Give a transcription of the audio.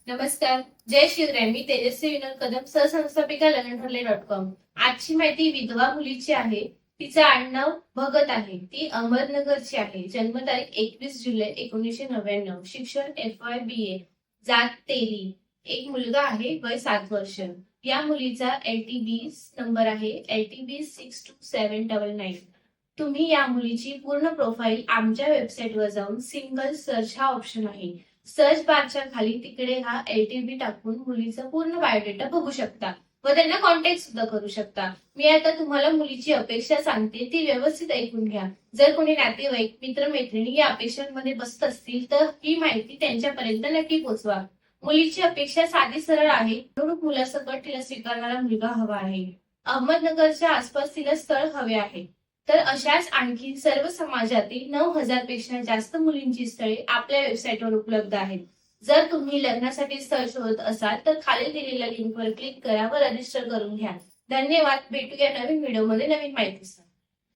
नमस्कार. जय शिवराय. मी तेजस्वी विनोद कदम, सहसंस्थापिका लग्नठरले.com. आजची माहिती विधवा मुलीची आहे. तिचं आडनाव भगत आहे. ती अहमदनगरची आहे. जन्मतारीख 21 जुलै 1999. शिक्षण FY BA. जात तेली. एक मुलगा आहे. वय 7 वर्ष. या मुलीचा LTB नंबर आहे LTB 622799. तुम्ही या मुलीची पूर्ण प्रोफाईल आमच्या वेबसाईटवर जाऊन सिंगल सर्च हा ऑप्शन आहे. सर्च बारच्या खाली तिकडे हा LTB टाकून मुलीचा पूर्ण बायोडेटा बघू शकता व त्यांना कॉन्टॅक्ट सुद्धा करू शकता. मी आता तुम्हाला मुलीची अपेक्षा सांगते, ती व्यवस्थित ऐकून घ्या. जर कोणी नातेवाईक, मित्रमैत्रिणी या अपेक्षांमध्ये बसत असतील तर ही माहिती त्यांच्यापर्यंत नक्की पोहोचवा. मुलीची अपेक्षा साधी सरळ आहे. अनुरूप मुलासकट तिला स्वीकारणारा मुलगा हवा आहे. अहमदनगरच्या आसपास तिला स्थळ हवे आहे. तर अशाच आणखी सर्व समाजातील 9,000 पेक्षा जास्त मुलींची स्थळे आपल्या वेबसाईटवर उपलब्ध आहेत. जर तुम्ही लग्नासाठी स्थळ शोधत असाल तर खाली दिलेल्या लिंकवर क्लिक करा व रजिस्टर करून घ्या. धन्यवाद. भेटूया नवीन व्हिडिओमध्ये नवीन माहितीसह.